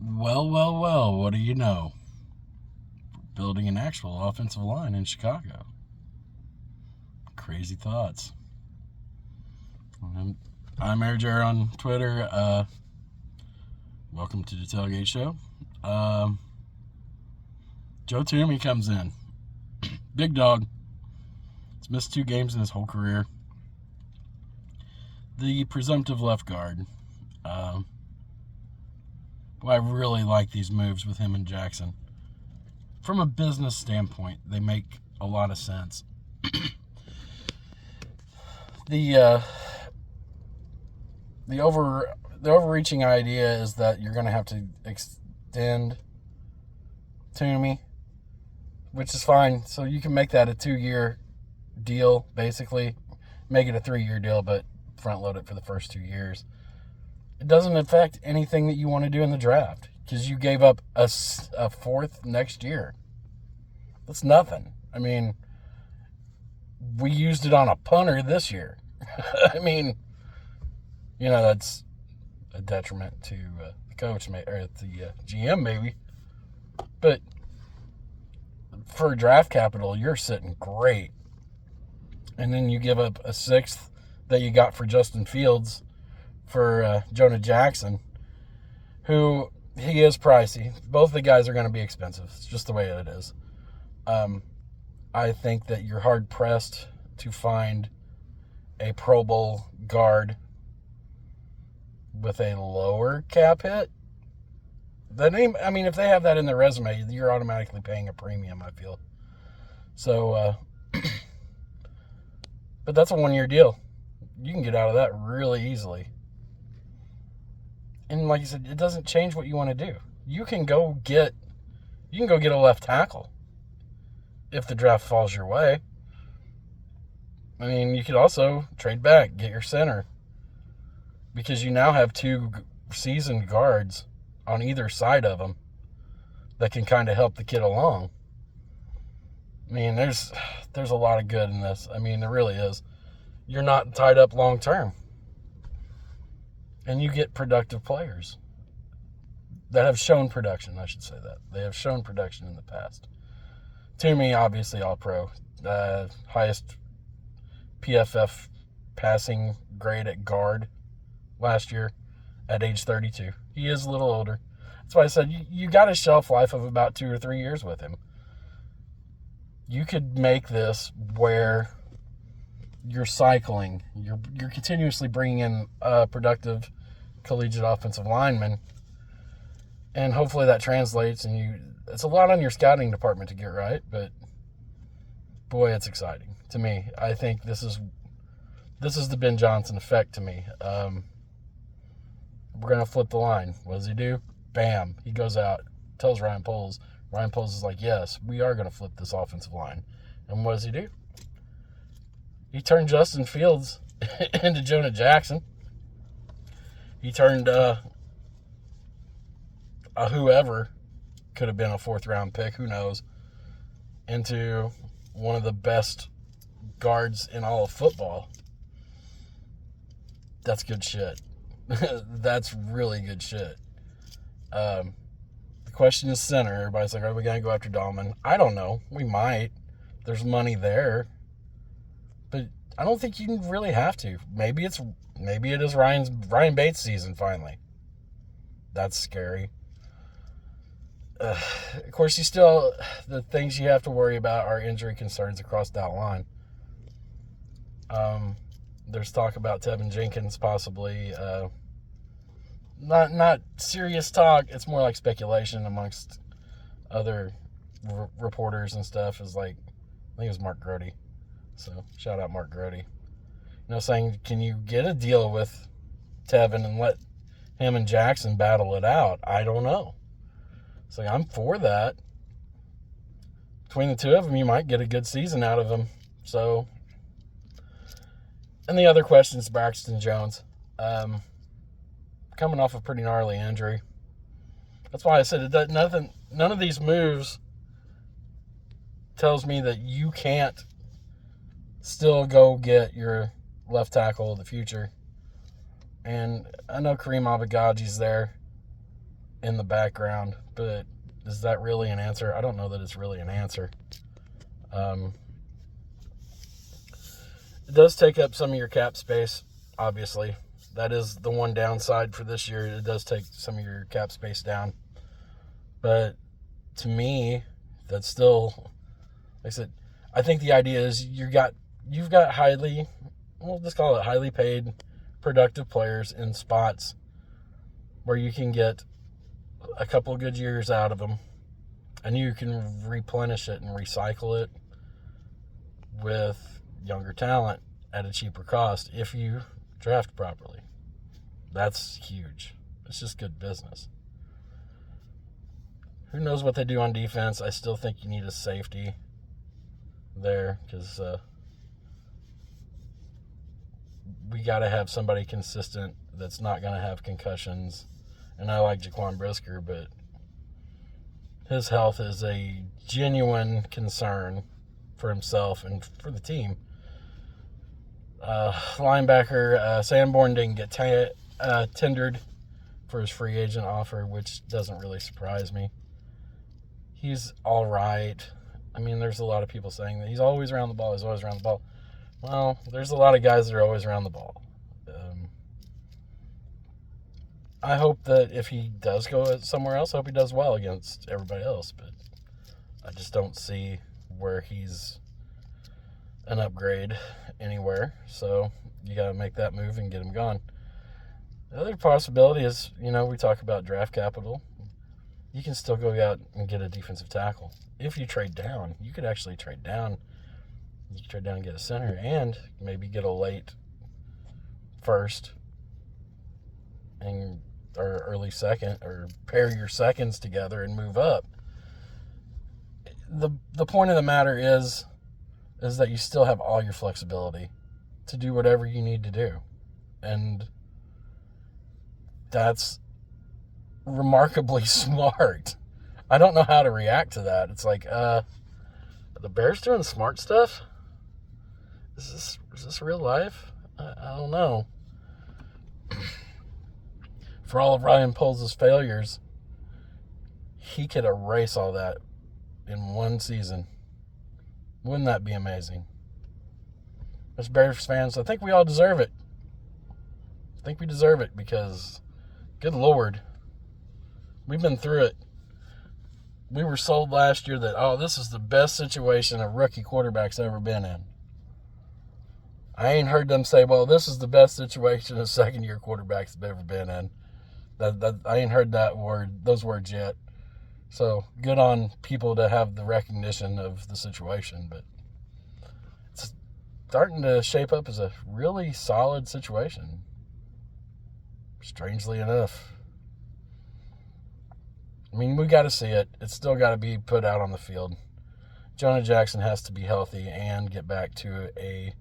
Well, what do you know? Building an actual offensive line in Chicago. Crazy thoughts. I'm Air Jer on Twitter. Welcome to the Tailgate Show. Joe Thumey comes in. Big dog. He's missed 2 games in his whole career. The presumptive left guard. I really like these moves with him and Jackson. From a business standpoint, they make a lot of sense. The overreaching idea is that you're going to have to extend Thumey, which is fine. So you can make that a 2-year deal, basically. Make it a 3-year deal, but front load it for the first 2 years. It doesn't affect anything that you want to do in the draft because you gave up a 4th next year. That's nothing. I mean, we used it on a punter this year. I mean, that's a detriment to the coach, or the GM, maybe. But for draft capital, you're sitting great. And then you give up a 6th that you got for Justin Fields for Jonah Jackson, who he is pricey. Both the guys are going to be expensive. It's just the way it is. I think that you're hard-pressed to find a Pro Bowl guard with a lower cap hit. If they have that in their resume, you're automatically paying a premium, I feel. So, but that's a 1-year deal. You can get out of that really easily. And like you said, it doesn't change what you want to do. You can go get a left tackle if the draft falls your way. I mean, you could also trade back, get your center, because you now have 2 seasoned guards on either side of them that can kind of help the kid along. I mean, there's a lot of good in this. I mean, there really is. You're not tied up long term. And you get productive players that have shown production, I should say that. They have shown production in the past. Thumey, obviously all-pro. Highest PFF passing grade at guard last year at age 32. He is a little older. That's why I said you got a shelf life of about 2 or 3 years with him. You could make this where you're cycling. You're continuously bringing in productive collegiate offensive linemen, and hopefully that translates. And it's a lot on your scouting department to get right, but boy, it's exciting to me. I think this is the Ben Johnson effect to me. We're gonna flip the line. What does he do? Bam! He goes out, tells Ryan Poles. Ryan Poles is like, yes, we are gonna flip this offensive line. And what does he do? He turned Justin Fields into Jonah Jackson. He turned whoever could have been a 4th-round pick, who knows, into one of the best guards in all of football. That's good shit. That's really good shit. The question is center. Everybody's like, are we going to go after Dahlman? I don't know. We might. There's money there. But I don't think you really have to. Maybe it is Ryan Bates' season finally. That's scary. Of course, the things you have to worry about are injury concerns across that line. There's talk about Tevin Jenkins possibly. Not serious talk. It's more like speculation amongst other reporters and stuff. Is like, I think it was Mark Grody. So, shout out Mark Grody. Saying, can you get a deal with Tevin and let him and Jackson battle it out? I don't know. So, I'm for that. Between the 2 of them, you might get a good season out of them. So, and the other question is Braxton Jones. Coming off a pretty gnarly injury. That's why I said none of these moves tells me that you can't still go get your left tackle of the future. And I know Kareem Abagaji's there. in the background, but is that really an answer? I don't know that it's really an answer. It does take up some of your cap space, obviously. That is the one downside for this year. It does take some of your cap space down. But to me, that's still, like I said, I think the idea is you've got highly, we'll just call it highly paid, productive players in spots where you can get a couple of good years out of them, and you can replenish it and recycle it with younger talent at a cheaper cost if you draft properly. That's huge. It's just good business. Who knows what they do on defense? I still think you need a safety there because we got to have somebody consistent that's not going to have concussions. And I like Jaquan Brisker, but his health is a genuine concern for himself and for the team. Linebacker Sanborn didn't get tendered for his free agent offer, which doesn't really surprise me. He's all right. I mean, there's a lot of people saying that he's always around the ball. Well, there's a lot of guys that are always around the ball. I hope that if he does go somewhere else, I hope he does well against everybody else. But I just don't see where he's an upgrade anywhere. So you got to make that move and get him gone. The other possibility is, we talk about draft capital. You can still go out and get a defensive tackle. If you trade down, you could actually trade down. You could trade down and get a center and maybe get a late first or early second, or pair your seconds together and move up. The point of the matter is that you still have all your flexibility to do whatever you need to do. And that's remarkably smart. I don't know how to react to that. It's like, are the Bears doing smart stuff? Is this real life? I don't know. For all of Ryan Poles' failures, he could erase all that in one season. Wouldn't that be amazing? As Bears fans, I think we all deserve it. I think we deserve it because, good Lord, we've been through it. We were sold last year that, this is the best situation a rookie quarterback's ever been in. I ain't heard them say, this is the best situation a second-year quarterback's ever been in. I ain't heard those words yet. So good on people to have the recognition of the situation, but it's starting to shape up as a really solid situation. Strangely enough. I mean, we got to see it. It's still got to be put out on the field. Jonah Jackson has to be healthy and get back to I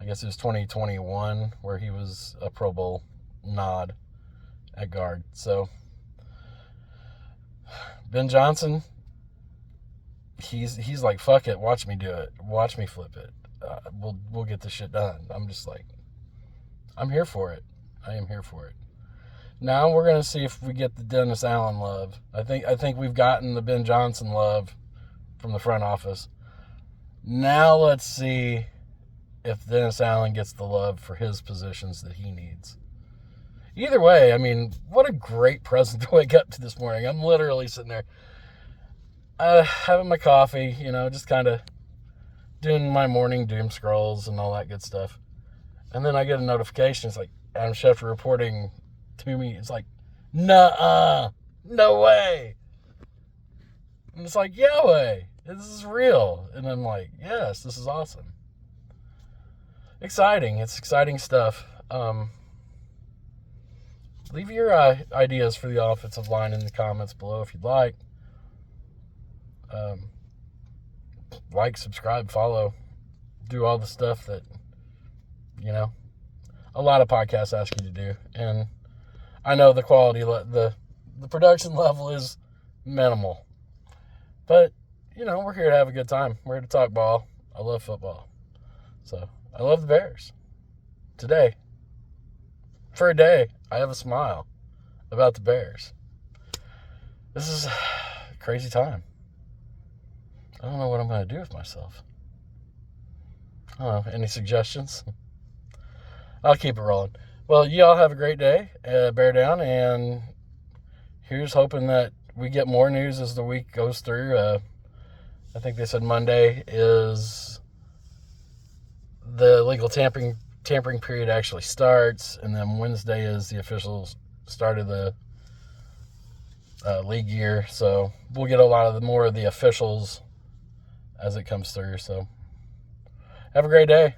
guess it was 2021 where he was a Pro Bowl nod at guard. So Ben Johnson, he's like, fuck it, watch me do it, watch me flip it. We'll get this shit done. I'm just like, I'm here for it. I am here for it. Now we're gonna see if we get the Dennis Allen love. I think we've gotten the Ben Johnson love from the front office. Now let's see if Dennis Allen gets the love for his positions that he needs. Either way, I mean, what a great present to wake up to this morning. I'm literally sitting there having my coffee, just kind of doing my morning doom scrolls and all that good stuff. And then I get a notification. It's like, Adam Schefter reporting to me. It's like, no way. And it's like, yeah way. This is real. And I'm like, yes, this is awesome. Exciting. It's exciting stuff. Leave your ideas for the offensive line in the comments below if you'd like. Like, subscribe, follow, do all the stuff that, a lot of podcasts ask you to do. And I know the quality, the production level is minimal. But, we're here to have a good time. We're here to talk ball. I love football. So, I love the Bears. Today, for a day, I have a smile about the Bears. This is a crazy time. I don't know what I'm going to do with myself. I don't know. Any suggestions? I'll keep it rolling. Well, you all have a great day. Bear down, and here's hoping that we get more news as the week goes through. I think they said Monday is the legal tampering period actually starts, and then Wednesday is the official start of the league year. So we'll get a lot of more of the officials as it comes through. So have a great day.